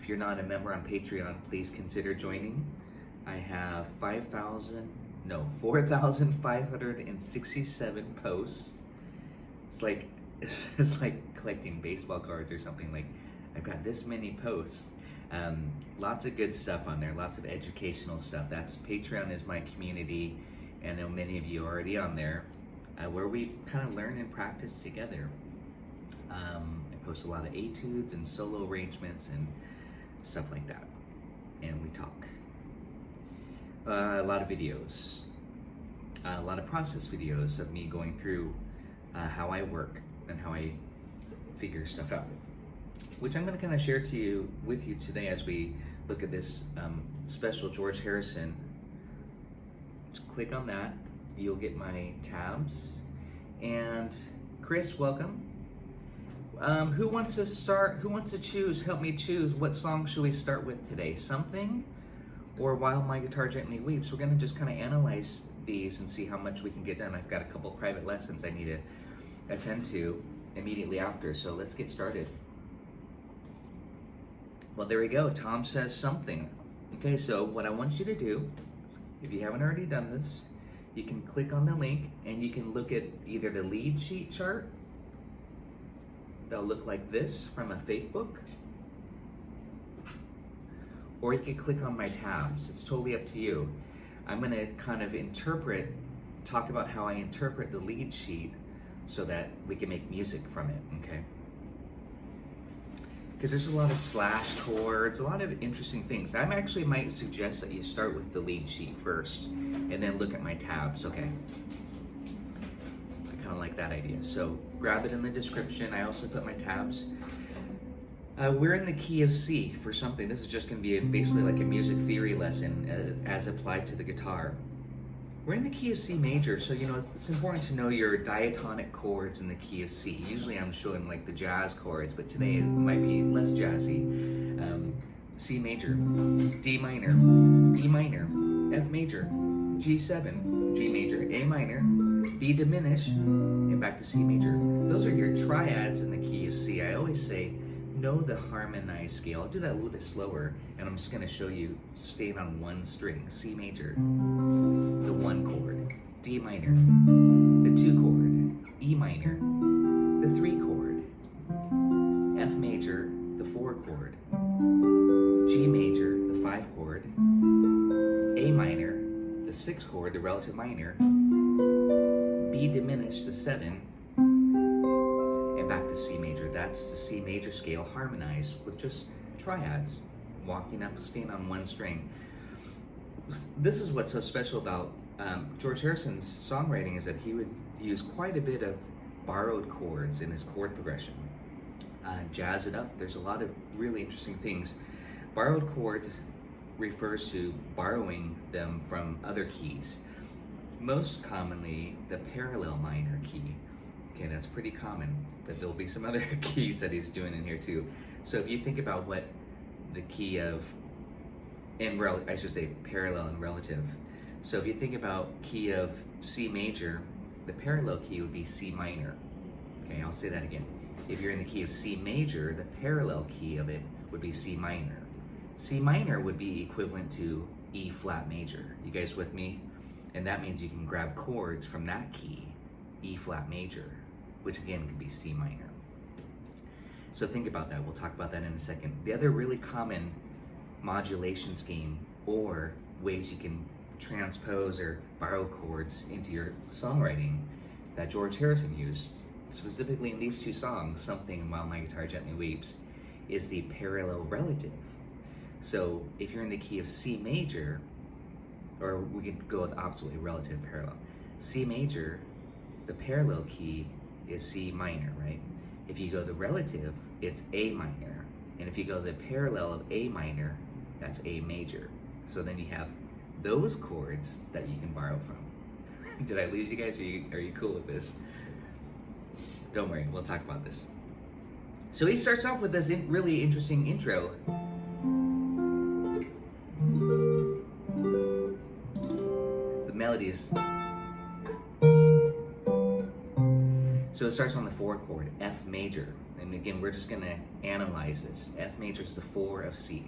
you're not a member on Patreon, please consider joining. I have 4,567 posts. It's like collecting baseball cards or something. Like, I've got this many posts. Lots of good stuff on there, lots of educational stuff. That's Patreon is my community, and I know many of you are already on there, where we kind of learn and practice together. I post a lot of etudes and solo arrangements and stuff like that, and we talk. A lot of videos, a lot of process videos of me going through how I work and how I figure stuff out, which I'm going to kind of share with you today as we look at this special George Harrison. Just click on that, you'll get my tabs. And Chris, welcome. Who wants to start? Who wants to choose? Help me choose. What song should we start with today? Something or While My Guitar Gently Weeps? We're going to just kind of analyze these and see how much we can get done. I've got a couple private lessons I need to attend to immediately after, so let's get started. Well, there we go. Tom says Something. Okay, so what I want you to do, if you haven't already done this, you can click on the link and you can look at either the lead sheet chart. They'll look like this from a fake book. Or you can click on my tabs. It's totally up to you. I'm going to kind of talk about how I interpret the lead sheet so that we can make music from it, okay? Because there's a lot of slash chords, a lot of interesting things. I actually might suggest that you start with the lead sheet first and then look at my tabs, okay? I kind of like that idea. So grab it in the description. I also put my tabs. We're in the key of C for something. This is just going to be basically like a music theory lesson as applied to the guitar. We're in the key of C major, so it's important to know your diatonic chords in the key of C. Usually I'm showing like the jazz chords, but today it might be less jazzy. C major, D minor, E minor, F major, G7, G major, A minor, B diminished, and back to C major. Those are your triads in the key of C. I always say, know the harmonized scale. I'll do that a little bit slower, and I'm just going to show you staying on one string. C major, the 1 chord, D minor, the 2 chord, E minor, the 3 chord, F major, the 4 chord, G major, the 5 chord, A minor, the 6 chord, the relative minor, B diminished to 7, and back to C major. That's the C major scale harmonized with just triads, walking up, staying on one string. This is what's so special about George Harrison's songwriting, is that he would use quite a bit of borrowed chords in his chord progression. Jazz it up. There's a lot of really interesting things. Borrowed chords refers to borrowing them from other keys. Most commonly, the parallel minor key. Okay, that's pretty common, but there'll be some other keys that he's doing in here too. So if you think about what the key of, I should say parallel and relative. So if you think about key of C major, the parallel key would be C minor. Okay, I'll say that again. If you're in the key of C major, the parallel key of it would be C minor. C minor would be equivalent to E flat major. You guys with me? And that means you can grab chords from that key, E flat major, which again could be C minor. So think about that. We'll talk about that in a second. The other really common modulation scheme, or ways you can transpose or borrow chords into your songwriting, that George Harrison used, specifically in these 2 songs, Something and While My Guitar Gently Weeps, is the parallel relative. So if you're in the key of C major, or we could go with oppositely, relative, parallel. C major, the parallel key is C minor, right? If you go the relative, it's A minor. And if you go the parallel of A minor, that's A major. So then you have those chords that you can borrow from. Did I lose you guys? Are you cool with this? Don't worry, we'll talk about this. So he starts off with this really interesting intro. The melody is... So it starts on the 4 chord, F major. And again, we're just gonna analyze this. F major is the 4 of C.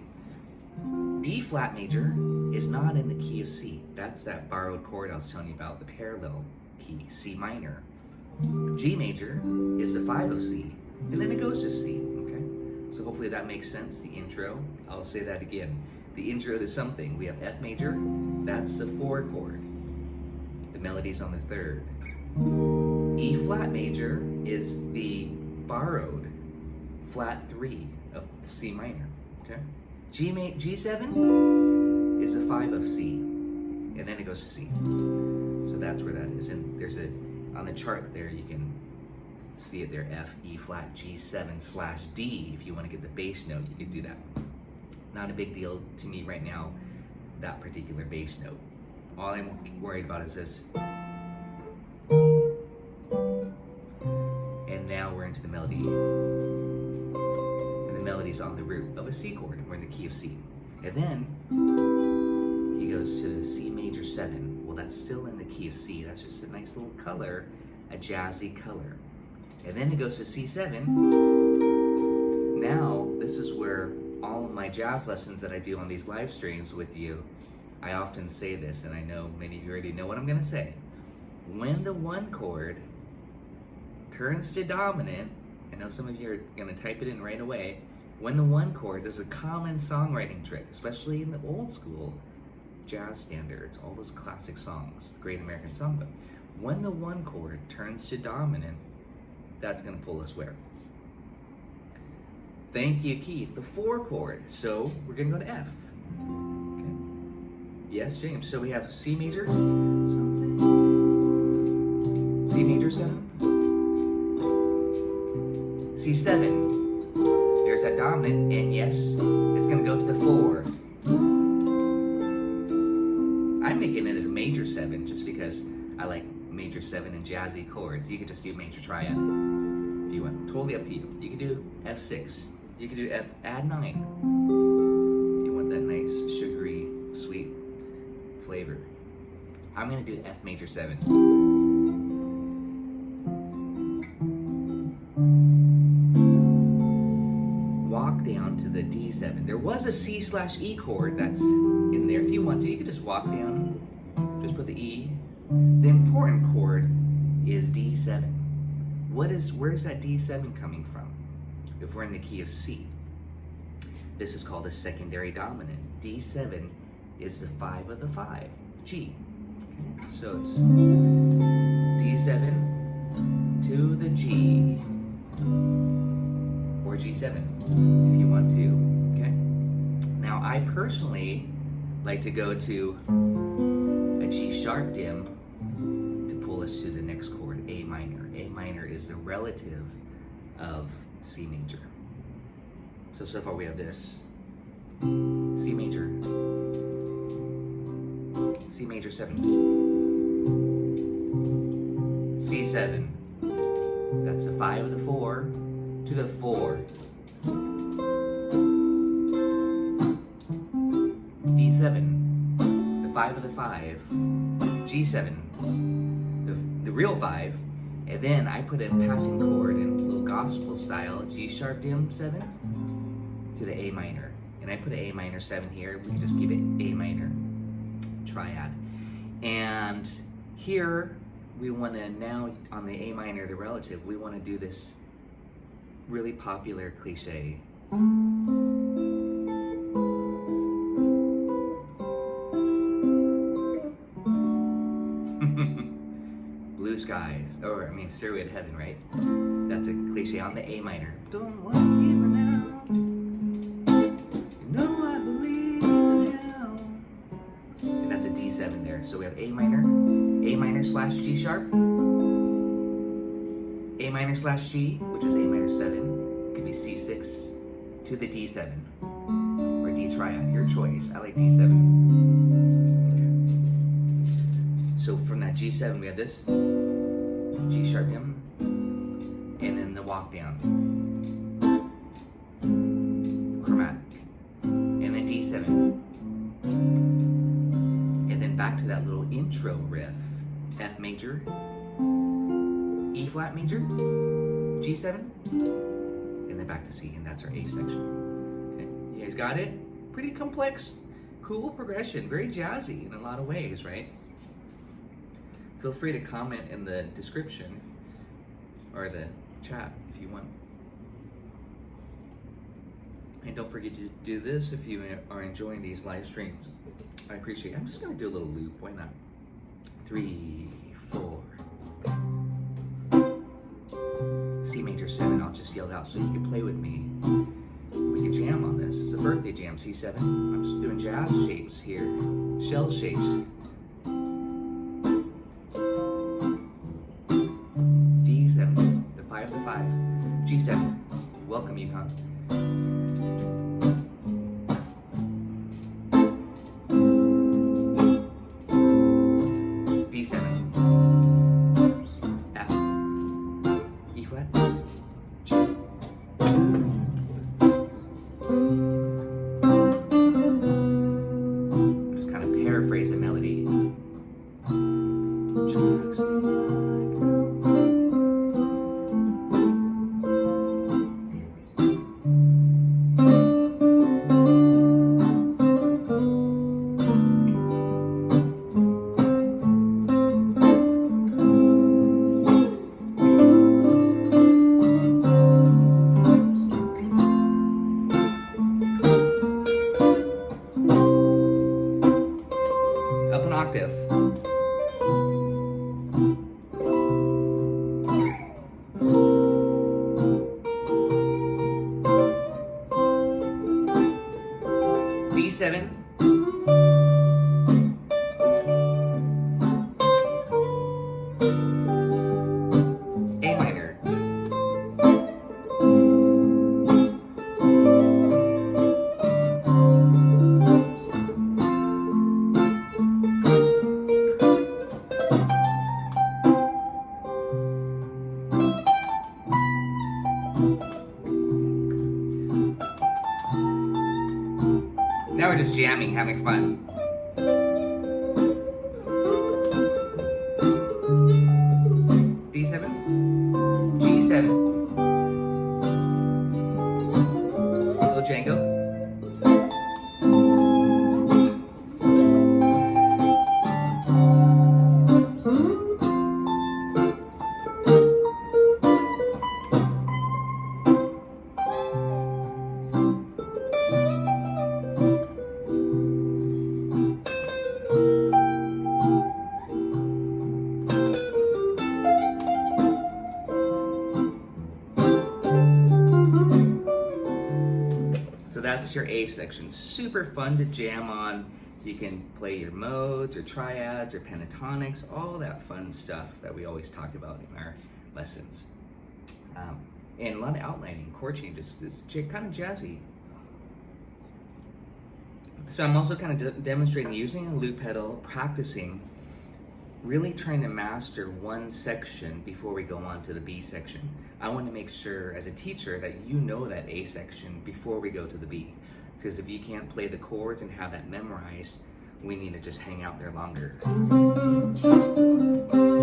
E flat major is not in the key of C. That's that borrowed chord I was telling you about, the parallel key, C minor. G major is the 5 of C, and then it goes to C, okay? So hopefully that makes sense, the intro. I'll say that again. The intro to something. We have F major, that's the 4 chord. The melody's on the 3rd. E flat major is the borrowed flat 3 of C minor, okay? G7 is the 5 of C, and then it goes to C. So that's where that is. And there's on the chart there, you can see it there, F, E flat, G7/D. If you want to get the bass note, you can do that. Not a big deal to me right now, that particular bass note. All I'm worried about is this. And now we're into the melody. And the melody's on the root of a C chord. We're in the key of C. And then he goes to C major 7. Well, that's still in the key of C. That's just a nice little color, a jazzy color. And then it goes to C7. Now, this is where all of my jazz lessons that I do on these live streams with you, I often say this, and I know many of you already know what I'm gonna say. When the 1 chord turns to dominant, I know some of you are gonna type it in right away. When the 1 chord, there's a common songwriting trick, especially in the old school jazz standards, all those classic songs, Great American Songbook. When the 1 chord turns to dominant, that's gonna pull us where? Thank you, Keith, the 4 chord. So we're gonna go to F. Okay. Yes, James. So we have C major, something. C major 7. C7. There's that dominant, and yes, it's gonna go to the 4. I'm making it a major 7 just because I like major 7 and jazzy chords. You could just do major triad if you want. Totally up to you. You can do F6. You can do F, add 9. You want that nice, sugary, sweet flavor. I'm gonna do F major 7. Walk down to the D7. There was a C/E chord that's in there. If you want to, you can just walk down, just put the E. The important chord is D7. Where's that D7 coming from? If we're in the key of C. This is called a secondary dominant. D7 is the 5 of the 5, G. Okay? So it's D7 to the G, or G7 if you want to, okay? Now I personally like to go to a G sharp dim to pull us to the next chord, A minor. A minor is the relative of C major. So far we have this. C major. C major 7. C7. That's the 5 of the 4 to the 4. D7. The 5 of the 5. G7. The real 5. And then I put a passing chord in a little gospel style, G sharp dim 7 to the A minor. And I put an A minor 7 here. We can just keep it A minor triad. And here we want to now, on the A minor, the relative, we want to do this really popular cliche. Blue skies, or I mean Stairway to Heaven, right? That's a cliche on the A minor. Don't want to leave her now. You know I believe now. And that's a D7 there. So we have A minor/G sharp, A minor/G, which is A minor 7. It could be C6 to the D7 or D triad, your choice. I like D7. So from that G7, we have this G sharp dim, and then the walk down, chromatic, and then D7, and then back to that little intro riff, F major, E flat major, G7, then back to C, and that's our A section. Okay, you guys got it? Pretty complex, cool progression, very jazzy in a lot of ways, right? Feel free to comment in the description or the chat if you want. And don't forget to do this if you are enjoying these live streams. I appreciate it. I'm just going to do a little loop. Why not? 3, 4. C major 7. I'll just yell it out so you can play with me. We can jam on this. It's a birthday jam. C7. I'm just doing jazz shapes here. Shell shapes. D7. The 5 to 5. G7. Welcome, Yukon. D7, A minor, now we're just jamming, having fun. D7, G7, little Django. That's your A section. Super fun to jam on. You can play your modes or triads or pentatonics, all that fun stuff that we always talk about in our lessons. And a lot of outlining, chord changes. It's kind of jazzy. So I'm also kind of demonstrating using a loop pedal, practicing, really trying to master one section before we go on to the B section. I want to make sure as a teacher that you know that A section before we go to the B. Because if you can't play the chords and have that memorized, we need to just hang out there longer.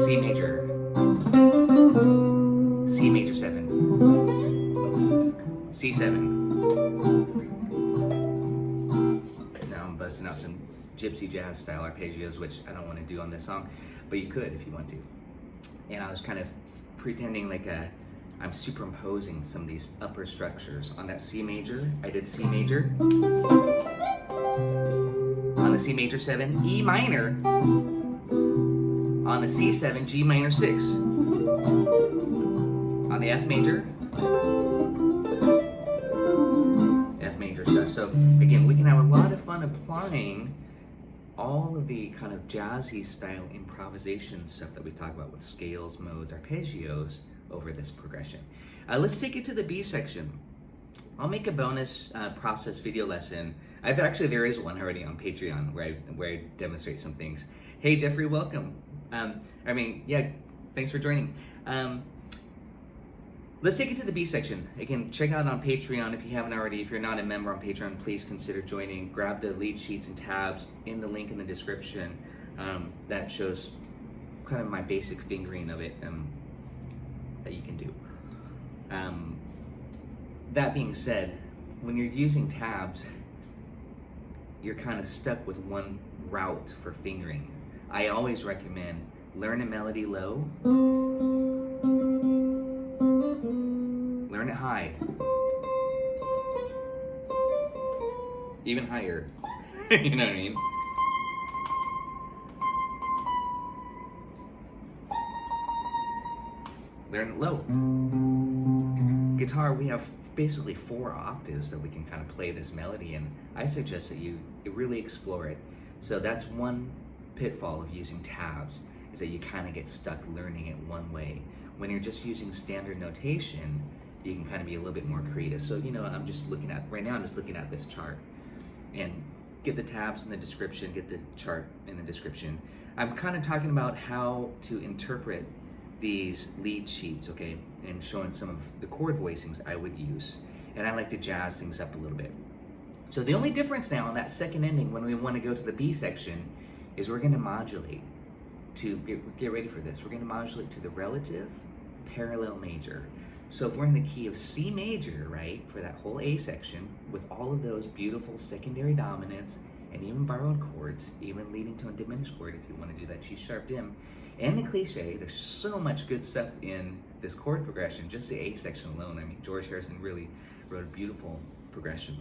C major, C major 7, C7. Now I'm busting out some gypsy jazz style arpeggios, which I don't want to do on this song, but you could if you want to. And I was kind of pretending like I'm superimposing some of these upper structures on that C major. I did C major. On the C major 7, E minor. On the C7, G minor 6. On the F major, F major stuff. So again, we can have a lot of fun applying all of the kind of jazzy style improvisation stuff that we talk about with scales, modes, arpeggios over this progression. Let's take it to the B section. I'll make a bonus process video lesson. There is one already on Patreon where I demonstrate some things. Hey Jeffrey, welcome. Thanks for joining. Let's take it to the B section. Again, check out on Patreon if you haven't already. If you're not a member on Patreon, please consider joining. Grab the lead sheets and tabs in the link in the description. That shows kind of my basic fingering of it that you can do. that being said, when you're using tabs, you're kind of stuck with one route for fingering. I always recommend learn a melody low, learn it high, even higher. You know what I mean? Learn it low. Guitar, we have basically 4 octaves that we can kind of play this melody in. I suggest that you really explore it. So that's one pitfall of using tabs, is that you kind of get stuck learning it one way. When you're just using standard notation, you can kind of be a little bit more creative. So, you know, I'm just looking at this chart, and get the tabs in the description, get the chart in the description. I'm kind of talking about how to interpret these lead sheets, okay, and showing some of the chord voicings I would use. And I like to jazz things up a little bit. So the only difference now on that second ending when we want to go to the B section is we're going to modulate to, get ready for this, we're going to modulate to the relative parallel major. So if we're in the key of C major, right, for that whole A section, with all of those beautiful secondary dominants and even borrowed chords, even leading to a diminished chord if you want to do that G sharp dim, and the cliche, there's so much good stuff in this chord progression, just the A section alone. I mean, George Harrison really wrote a beautiful progression,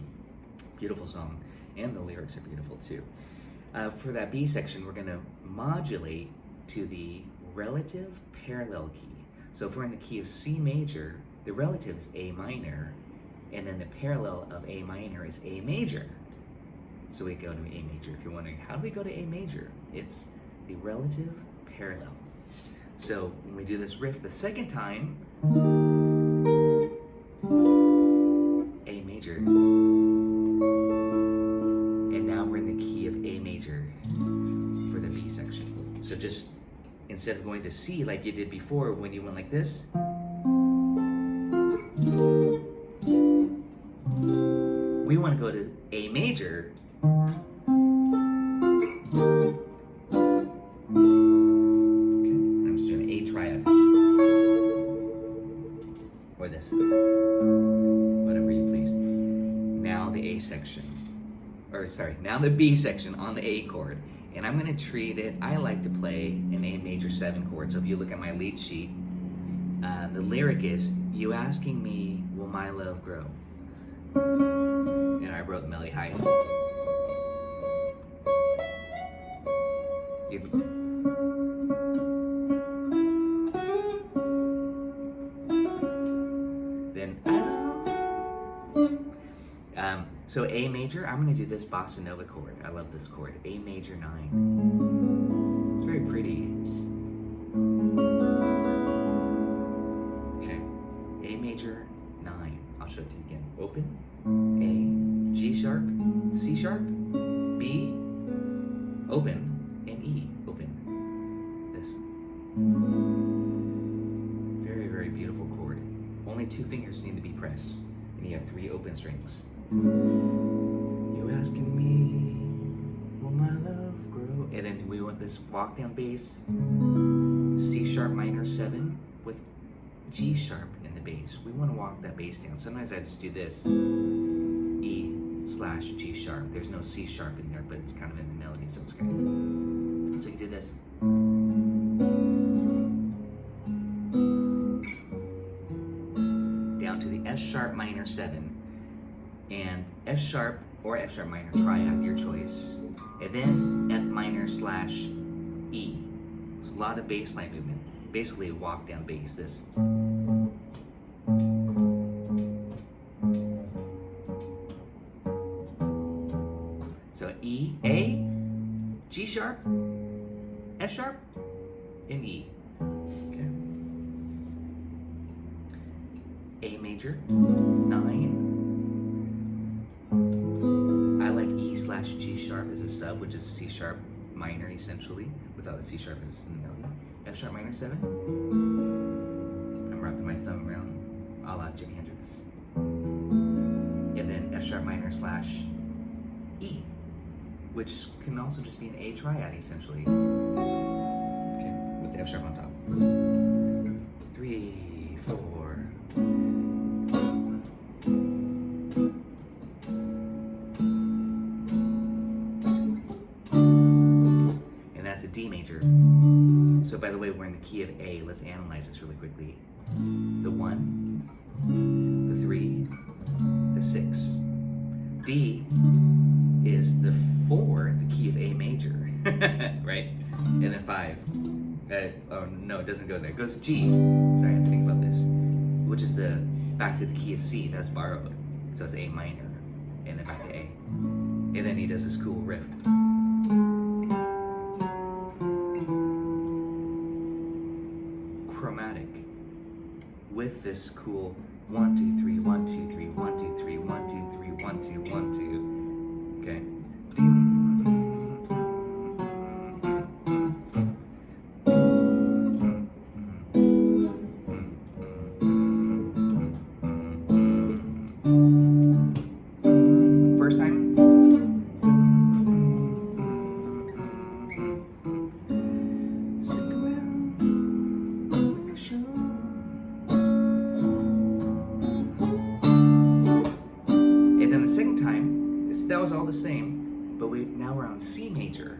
beautiful song, and the lyrics are beautiful too. For that B section, we're going to modulate to the relative parallel key. So if we're in the key of C major, the relative is A minor, and then the parallel of A minor is A major. So we go to A major. If you're wondering, how do we go to A major? It's the relative parallel. So when we do this riff the second time, A major, and now we're in the key of A major for the B section. So just instead of going to C like you did before when you went like this, we want to go to A major. Now the B section on the A chord, and I'm going to treat it, I like to play an A major 7 chord. So if you look at my lead sheet, the lyric is, you asking me, will my love grow? And I wrote the melody high. So A major, I'm going to do this bossa nova chord. I love this chord, A major 9. It's very pretty. Okay, A major 9. I'll show it to you again. Open, A, G sharp, C sharp, B, open, and E, open. This. Very, very beautiful chord. Only 2 fingers need to be pressed, and you have 3 open strings. You asking me, will my love grow? And then we want this walk down bass, C sharp minor 7 with G sharp in the bass. We want to walk that bass down. Sometimes I just do this, E slash G sharp. There's no C sharp in there, but it's kind of in the melody, so it's good. So you do this. Down to the F sharp minor 7. And F sharp or F sharp minor triad, your choice. And then F minor slash E. There's a lot of bass line movement. Basically a walk down bass, this. So E, A, G sharp, F sharp, and E. Okay. A major, 9. Slash G sharp is a sub, which is C sharp minor essentially, without the C sharp is in the melody. F sharp minor 7. I'm wrapping my thumb around a la Jimi Hendrix. And then F sharp minor slash E, which can also just be an A triad essentially. Okay, with the F sharp on top. 3, 4. by the way, we're in the key of A. Let's analyze this really quickly. The 1, the 3, the 6. D is the 4, the key of A major, right? And then 5. Oh no, it doesn't go there. It goes G. Sorry, I have to think about this. Which is the back to the key of C. That's borrowed. So it's A minor, and then back to A. And then he does this cool riff. Chromatic with this cool 1 2 3 1 2 3 1 2 3 1 2 3 1 2 1 2. Okay. First time. That was all the same, but now we're on C major,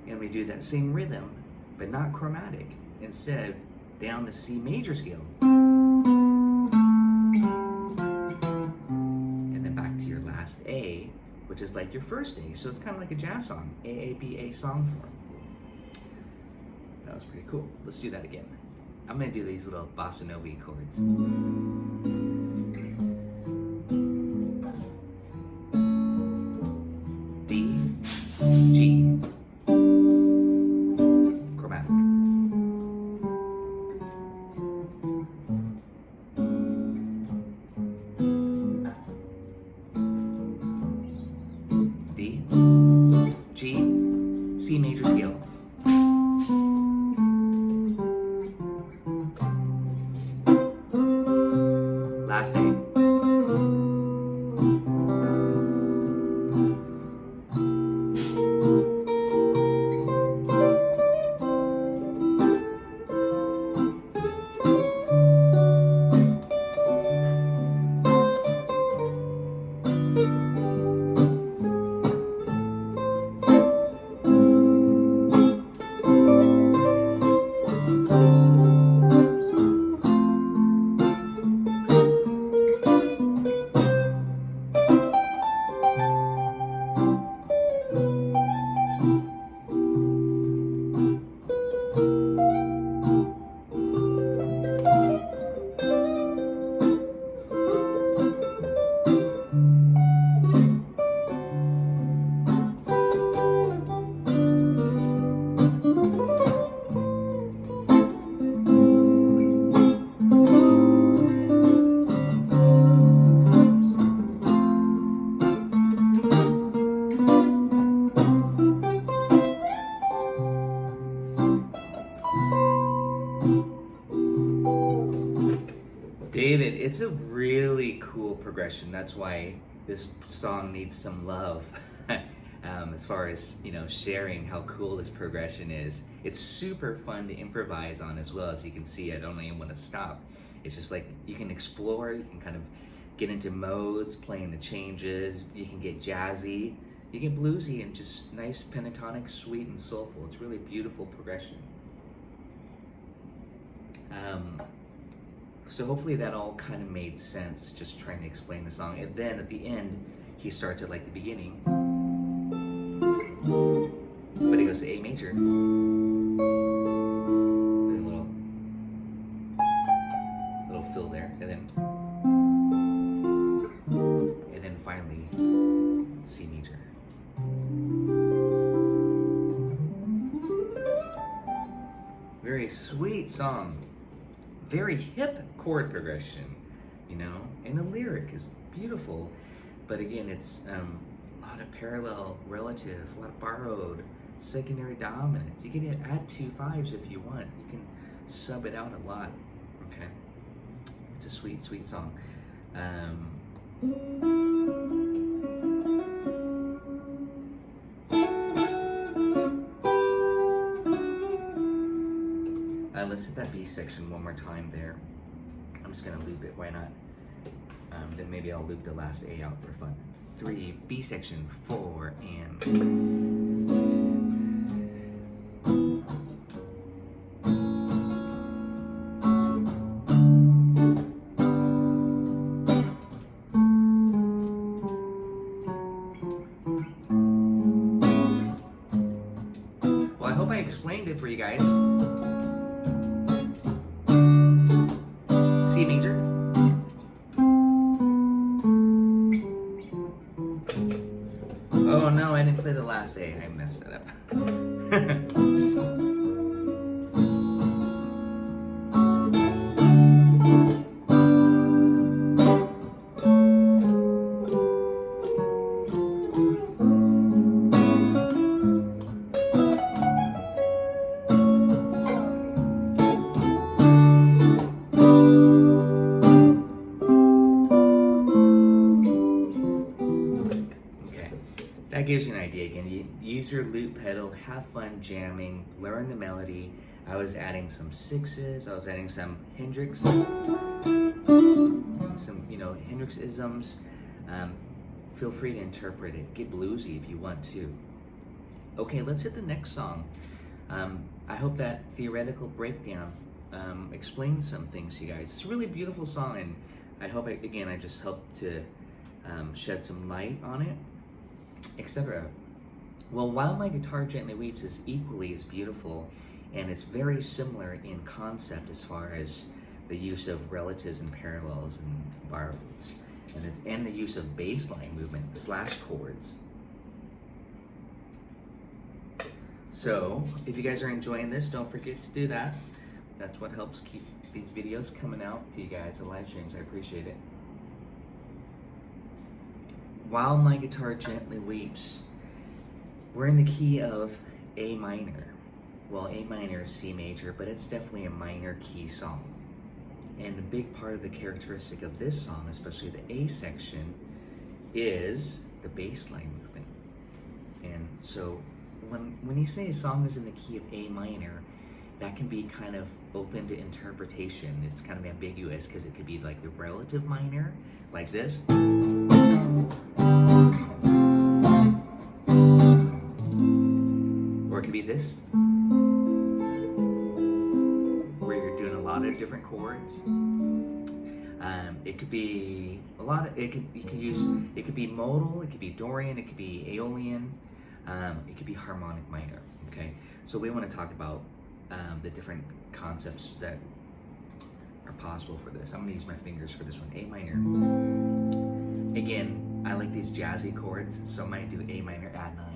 and we do that same rhythm, but not chromatic. Instead, down the C major scale, and then back to your last A, which is like your first A. So it's kind of like a jazz song, A song form. That was pretty cool. Let's do that again. I'm gonna do these little bossa nova chords. G, chromatic. D, G, C major scale. Last A. David, it's a really cool progression. That's why this song needs some love. As far as, sharing how cool this progression is. It's super fun to improvise on as well. As you can see, I don't even want to stop. It's just like you can explore, you can kind of get into modes, playing the changes, you can get jazzy, you get bluesy, and just nice pentatonic, sweet and soulful. It's really beautiful progression. So hopefully that all kind of made sense, just trying to explain the song. And then at the end, he starts at like the beginning, but he goes to A major. And a little fill there, and then finally C major. Very sweet song. Very hip chord progression, and the lyric is beautiful, but again, it's a lot of parallel relative, a lot of borrowed secondary dominance. You can add 2 5s if you want. You can sub it out a lot. Okay, it's a sweet, sweet song. Let's hit that B section one more time there. I'm just gonna loop it, why not? Then maybe I'll loop the last A out for fun. 3, B section, 4, and I explained it for you guys. C major. Oh no, I didn't play the last A. I messed it up. That gives you an idea. Again, you use your loop pedal, have fun jamming, learn the melody. I was adding some sixes, I was adding some Hendrix, some Hendrix isms. Feel free to interpret it. Get bluesy if you want to. Okay, let's hit the next song. I hope that theoretical breakdown explains some things to you guys. It's a really beautiful song, and I hope I just helped to shed some light on it, etc. Well, While My Guitar Gently Weeps is equally as beautiful, and it's very similar in concept as far as the use of relatives and parallels and borroweds, and the use of bass line movement / chords. So, if you guys are enjoying this, don't forget to do that. That's what helps keep these videos coming out to you guys, the live streams. I appreciate it. While My Guitar Gently Weeps, we're in the key of A minor. Well, A minor is C major, but it's definitely a minor key song. And a big part of the characteristic of this song, especially the A section, is the bass line movement. And so when you say a song is in the key of A minor, that can be kind of open to interpretation. It's kind of ambiguous because it could be like the relative minor, like this. Or it could be this, where you're doing a lot of different chords. It could be a lot of, it could be modal, it could be Dorian, it could be Aeolian, it could be harmonic minor. Okay, so we want to talk about the different concepts that are possible for this. I'm going to use my fingers for this one. A minor. Again, I like these jazzy chords, so I might do A minor add 9.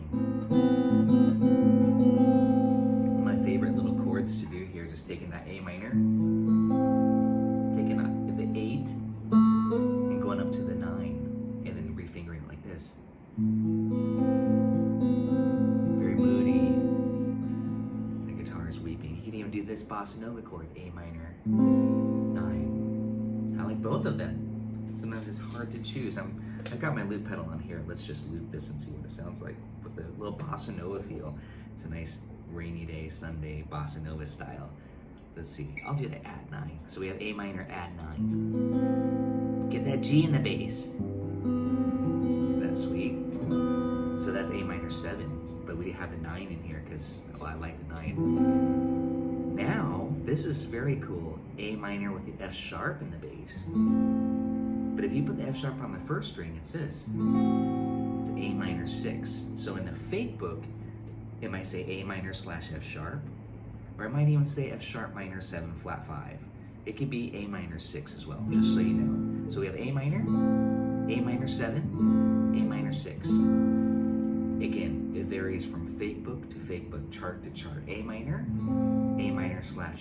My favorite little chords to do here, just taking that A minor, taking the 8, and going up to the 9, and then refingering it like this. Very moody. The guitar is weeping. You can even do this bossa nova chord, A minor 9. I like both of them. Sometimes it's hard to choose. I've got my loop pedal on here. Let's just loop this and see what it sounds like with a little bossa nova feel. It's a nice rainy day, Sunday bossa nova style. Let's see. I'll do the add 9. So we have A minor add 9. Get that G in the bass. Is that sweet? So that's A minor 7, but we have the 9 in here because I like the 9. Now this is very cool. A minor with the F sharp in the bass. But if you put the F sharp on the first string, it's this. It's A minor 6. So in the fake book, it might say A minor / F sharp, or it might even say F sharp minor 7 flat 5. It could be A minor 6 as well, just so you know. So we have A minor 7, A minor 6. Again, it varies from fake book to fake book, chart to chart. A minor /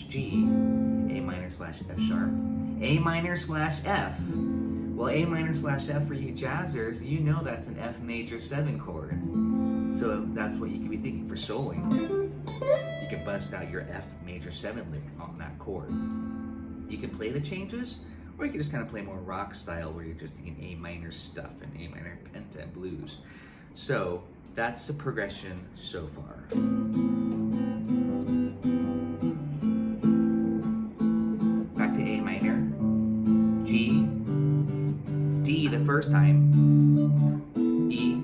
G, A minor / F sharp, A minor / F. Well, A minor / F for you jazzers, you know that's an F major 7 chord. So that's what you could be thinking for soloing. You can bust out your F major 7 lick on that chord. You can play the changes, or you can just kind of play more rock style where you're just thinking A minor stuff and A minor penta and blues. So that's the progression so far. Back to A minor, G, D the first time, E,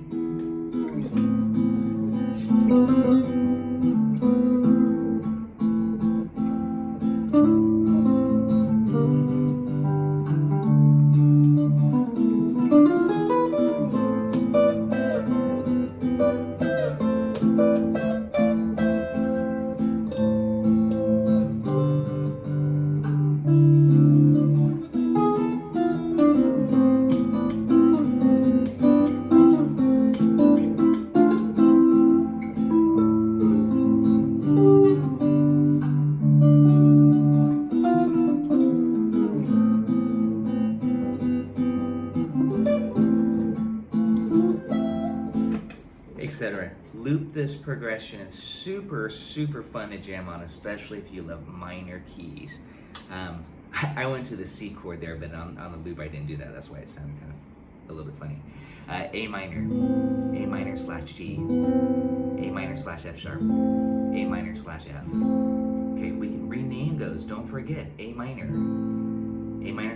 etc. Loop this progression. It's super, super fun to jam on, especially if you love minor keys. I went to the C chord there, but on the loop I didn't do that. That's why it sounded kind of a little bit funny. A minor slash G, A minor slash F sharp, A minor slash F. Okay, we can rename those. Don't forget A minor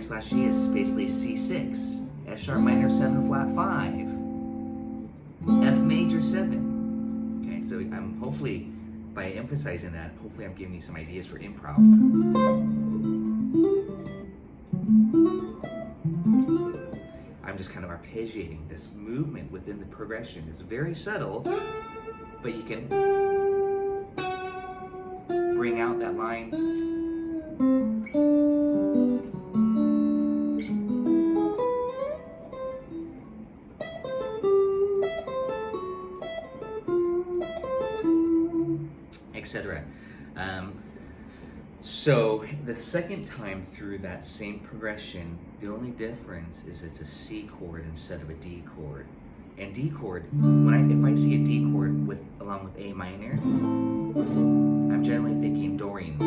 slash G is basically C6, F sharp minor 7 flat 5, F major 7. Okay, so I'm hopefully, by emphasizing that, hopefully I'm giving you some ideas for improv. I'm just kind of arpeggiating this movement within the progression. It's very subtle, but you can bring out that line. Etc. So the second time through that same progression, the only difference is it's a C chord instead of a D chord. And D chord, if I see a D chord along with A minor, I'm generally thinking Dorian.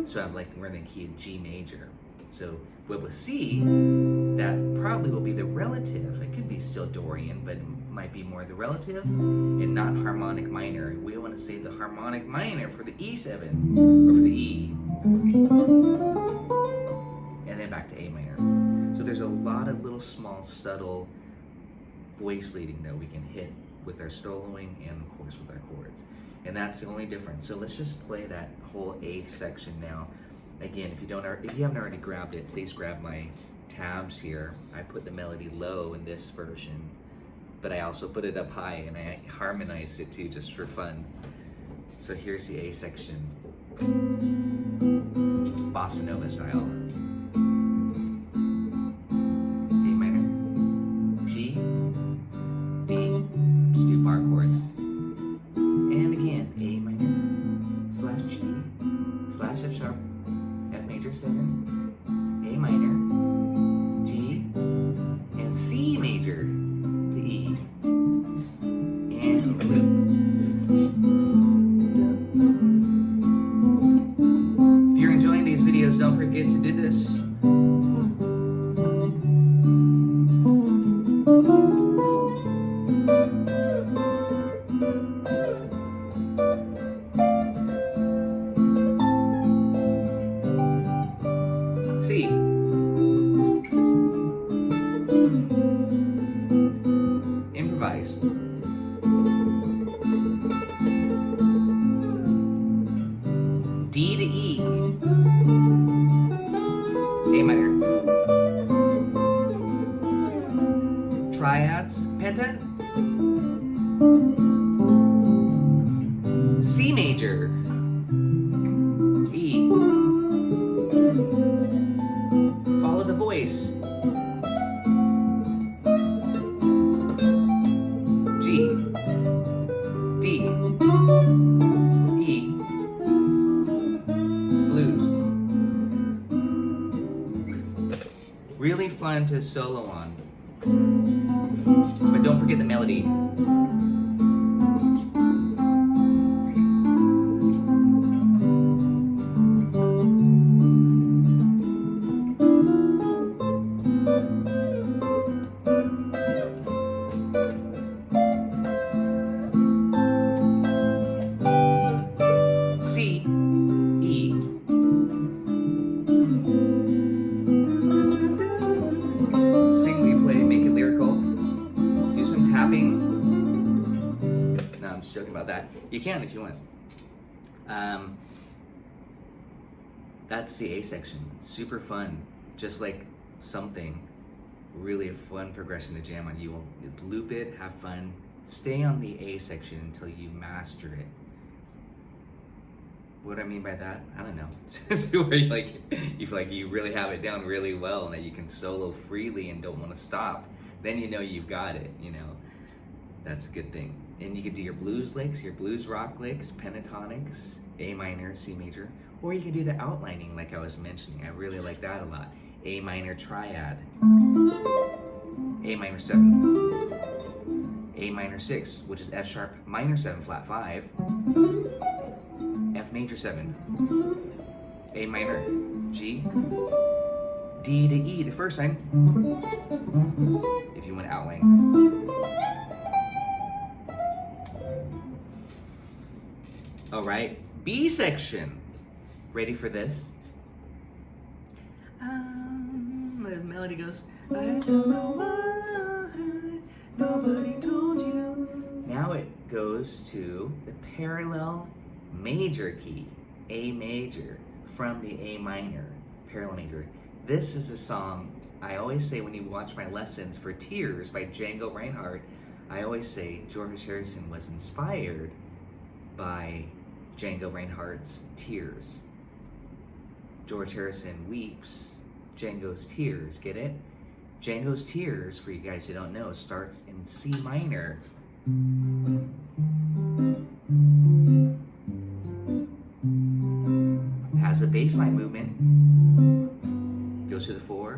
So we're in the key of G major. So with C, that probably will be the relative. It could be still Dorian, but it might be more the relative and not harmonic minor. We want to say the harmonic minor for the E7 or for the E. And then back to A minor. So there's a lot of little small subtle voice leading that we can hit with our soloing and of course with our chords. And that's the only difference. So let's just play that whole A section now. Again, if you haven't already grabbed it, please grab my tabs here. I put the melody low in this version, but I also put it up high and I harmonized it too, just for fun. So here's the A section, bossa nova style. A minor, G, D, just do bar chords. And again, A minor slash G slash F sharp, F major 7, A minor, G, and C major to E, and loop. If you're enjoying these videos, don't forget to do this. C. Improvise. D to E. A minor. Triads. Penta. C major. E. Follow the voice. G, D, E, blues. Really fun to solo on. But don't forget the melody. C, E. Singly play, make it lyrical. Do some tapping. No, I'm just joking about that. You can if you want. That's the A section. Super fun. Just like something. Really a fun progression to jam on. You will loop it, have fun. Stay on the A section until you master it. What I mean by that, I don't know. Where you feel like you really have it down really well and that you can solo freely and don't want to stop. Then you know you've got it. You know, that's a good thing. And you can do your blues licks, your blues rock licks, pentatonics, A minor, C major, or you can do the outlining like I was mentioning. I really like that a lot. A minor triad, A minor 7, A A minor 6, which is F sharp minor 7 flat 5, F major 7, A minor, G, D to E the first time, if you want to outline. All right, B section. Ready for this? The melody goes, I don't know why nobody told you. Now it goes to the parallel major key, A major, from the A minor, parallel major. This is a song I always say when you watch my lessons for Tears by Django Reinhardt. I always say George Harrison was inspired by Django Reinhardt's Tears. George Harrison weeps, Django's Tears, get it? Django's Tears, for you guys who don't know, starts in C minor. Has a bass line movement, goes to the 4.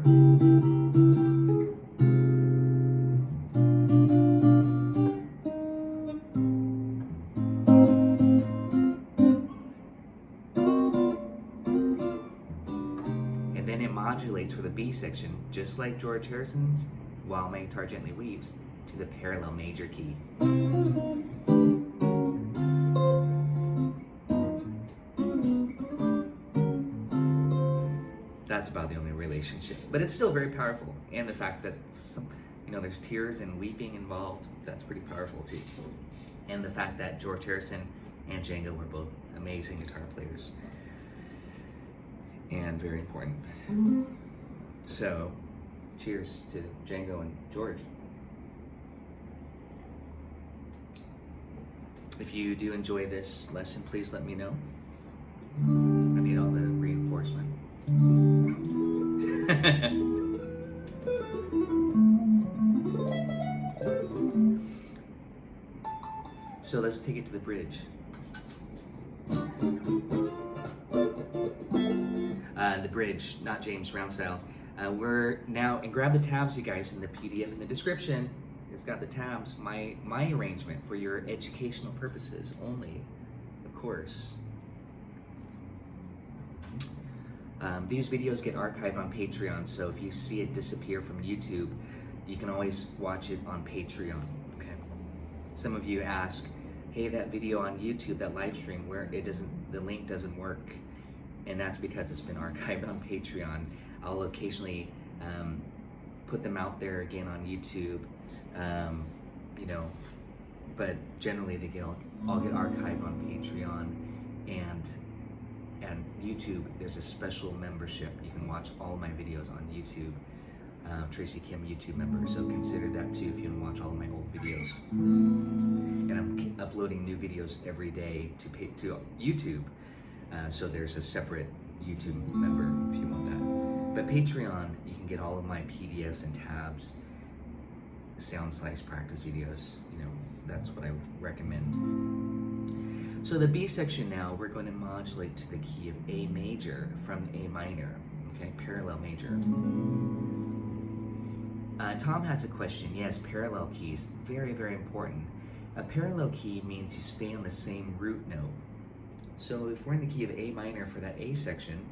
And then it modulates for the B section, just like George Harrison's While My Guitar Gently Weeps, to the parallel major key. That's about the only relationship, but it's still very powerful. And the fact that there's tears and weeping involved, that's pretty powerful too. And the fact that George Harrison and Django were both amazing guitar players and very important. So, cheers to Django and George. If you do enjoy this lesson, please let me know. I need all the reinforcement. So let's take it to the bridge. The bridge, not James Brown style. We're now, and grab the tabs, you guys, in the PDF in the description. It's got the tabs, my arrangement for your educational purposes only, of course. These videos get archived on Patreon, so if you see it disappear from YouTube, you can always watch it on Patreon, okay? Some of you ask, hey, that video on YouTube, that live stream, where the link doesn't work, and that's because it's been archived on Patreon. I'll occasionally put them out there again on YouTube, but generally they all get archived on Patreon, and YouTube, there's a special membership. You can watch all my videos on YouTube. Tracy Kim YouTube member, so consider that too if you want to watch all of my old videos. And I'm uploading new videos every day to YouTube, so there's a separate YouTube member if you want that. But Patreon, you can get all of my PDFs and tabs, sound slice practice videos. That's what I recommend. So the B section now, we're going to modulate to the key of A major from A minor, okay, parallel major. Tom has a question. Yes, parallel keys, very, very important. A parallel key means you stay on the same root note. So if we're in the key of A minor for that A section,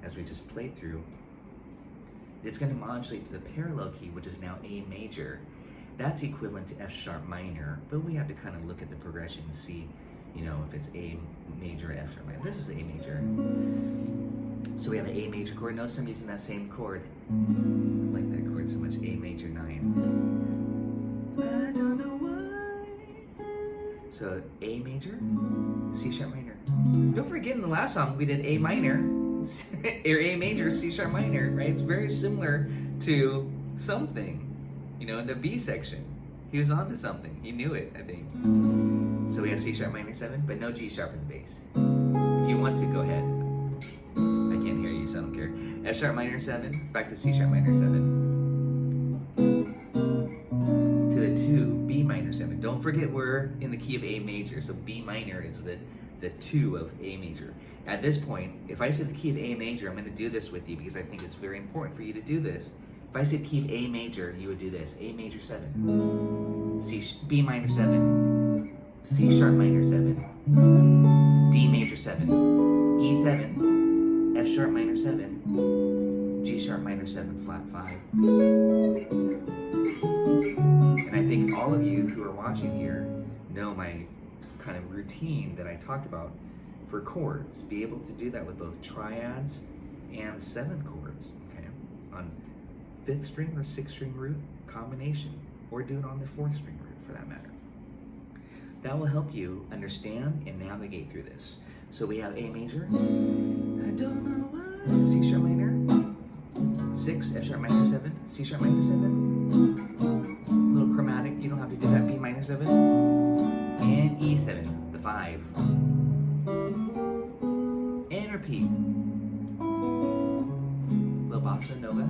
as we just played through, it's going to modulate to the parallel key, which is now A major. That's equivalent to F sharp minor, but we have to kind of look at the progression and see, if it's A major or F sharp minor. This is A major. So we have an A major chord. Notice I'm using that same chord. I like that chord so much. A major 9. I don't know why. So A major, C sharp minor. Don't forget in the last song we did A minor, or A major, C sharp minor, right? It's very similar to something, in the B section. He was on to something. He knew it, I think. So we have C sharp minor 7, but no G sharp in the bass. If you want to, go ahead. I can't hear you, so I don't care. F sharp minor 7, back to C sharp minor 7. To the 2, B minor 7. Don't forget we're in the key of A major, so B minor is the 2 of A major. At this point, if I said the key of A major, I'm going to do this with you because I think it's very important for you to do this. If I said key of A major, you would do this. A major 7. B minor 7, C sharp minor 7, D major 7, E7, F sharp minor 7, G sharp minor 7, flat 5. And I think all of you who are watching here know my kind of routine that I talked about for chords. Be able to do that with both triads and seventh chords, okay? On 5th string or 6th string root combination, or do it on the 4th string root for that matter. That will help you understand and navigate through this. So we have A major, I don't know why, C sharp minor, 6, F sharp minor 7, C sharp minor 7, a little chromatic, you don't have to do that, B minor 7, and E7, the 5, and repeat, little bossa nova,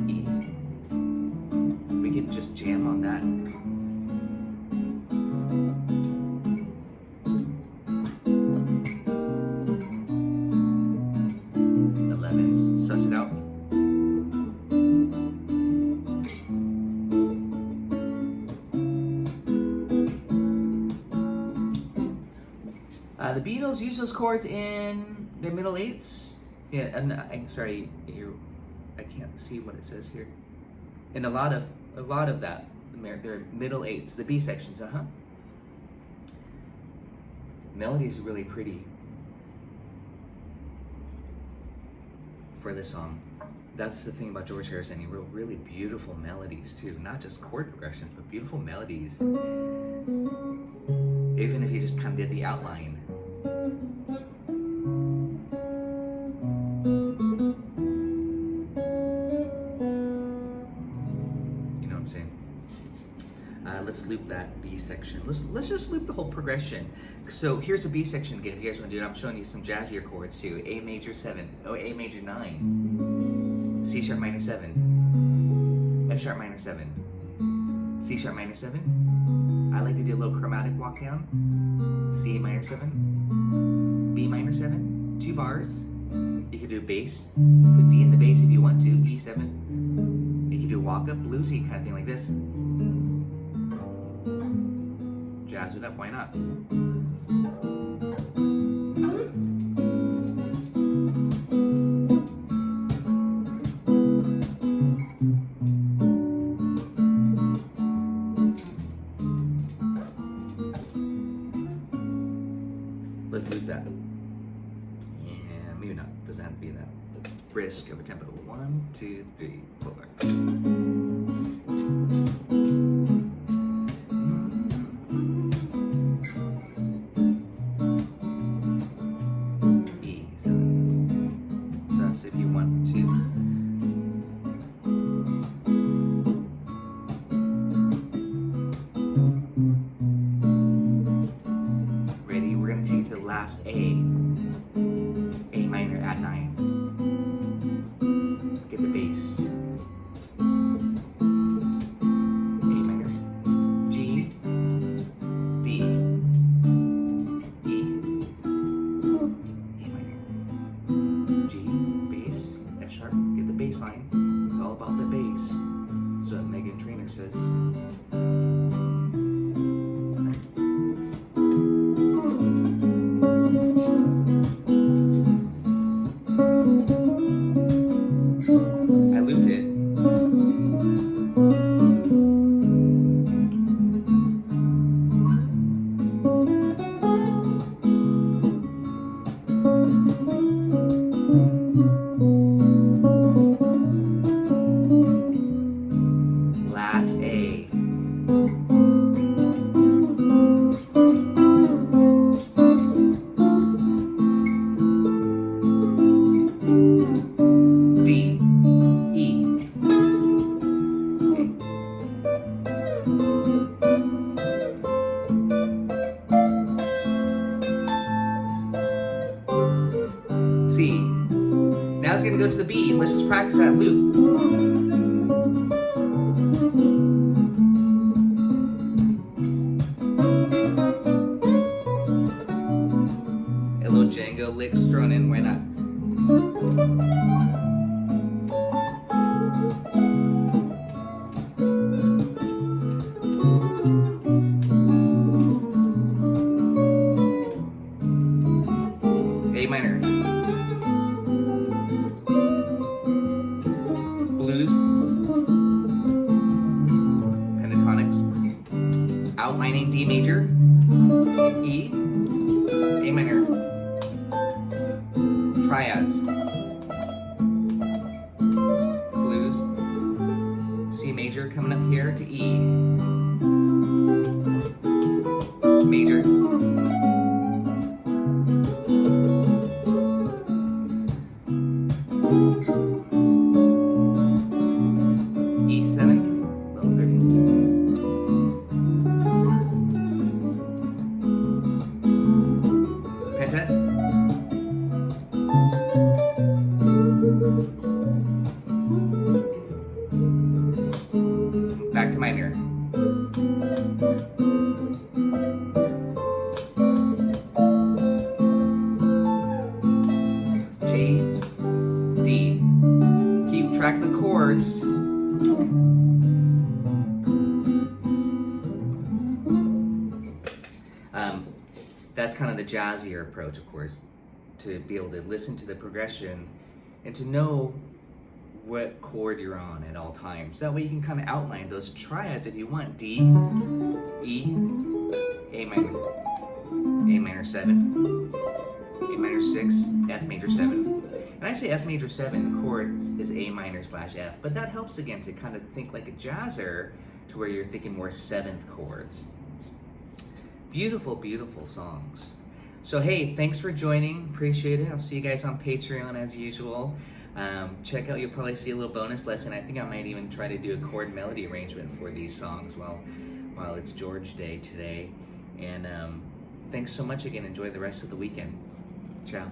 E, we can just jam on that. 11s, suss it out. The Beatles use those chords in their middle eights. Yeah, and I'm sorry, I can't see what it says here. In a lot of that, their middle eights, the B sections, Melody's really pretty for this song. That's the thing about George Harrison. He wrote really beautiful melodies too, not just chord progressions, but beautiful melodies. Even if he just kind of did the outline. You know what I'm saying? Let's loop that B section. Let's just loop the whole progression. So here's the B section again. If you guys want to do it, I'm showing you some jazzier chords too. A major 7, A major 9, C sharp minor 7, F sharp minor 7, C sharp minor 7. I like to do a little chromatic walk down. C minor 7, B minor 7, 2 bars. You could do bass, put D in the bass if you want to, E7. You could do walk up, bluesy kind of thing like this. Jazz it up, why not? Let's loop that. And maybe not, doesn't have to be that brisk of a tempo. 1, 2, 3, 4. Sus if you want to. Ready? We're going to take the last A minor at 9. Get the bass. A minor, G, D, E, A minor, G, bass, F sharp, get the bass line. It's all about the bass. That's what Meghan Trainor says. I looped it. Last A. D, E, C. Now it's going to go to the B. Let's just practice that loop. A little Django licks thrown in, why not? pentatonics, outlining D major, E, A minor, triads, blues, C major coming up here to E, major, E7, level 30. Penta, back to minor, G, D, keep track of the chords, that's kind of the jazzier approach, of course, to be able to listen to the progression and to know what chord you're on at all times. That way you can kind of outline those triads if you want. D, E, A minor, A minor 7, A minor 6, F major 7. And I say F major 7, the chord is A minor / F, but that helps again to kind of think like a jazzer, to where you're thinking more 7th chords. Beautiful, beautiful songs. So hey, thanks for joining. Appreciate it. I'll see you guys on Patreon as usual. Check out, you'll probably see a little bonus lesson. I think I might even try to do a chord melody arrangement for these songs while it's George Day today. And thanks so much again. Enjoy the rest of the weekend. Ciao.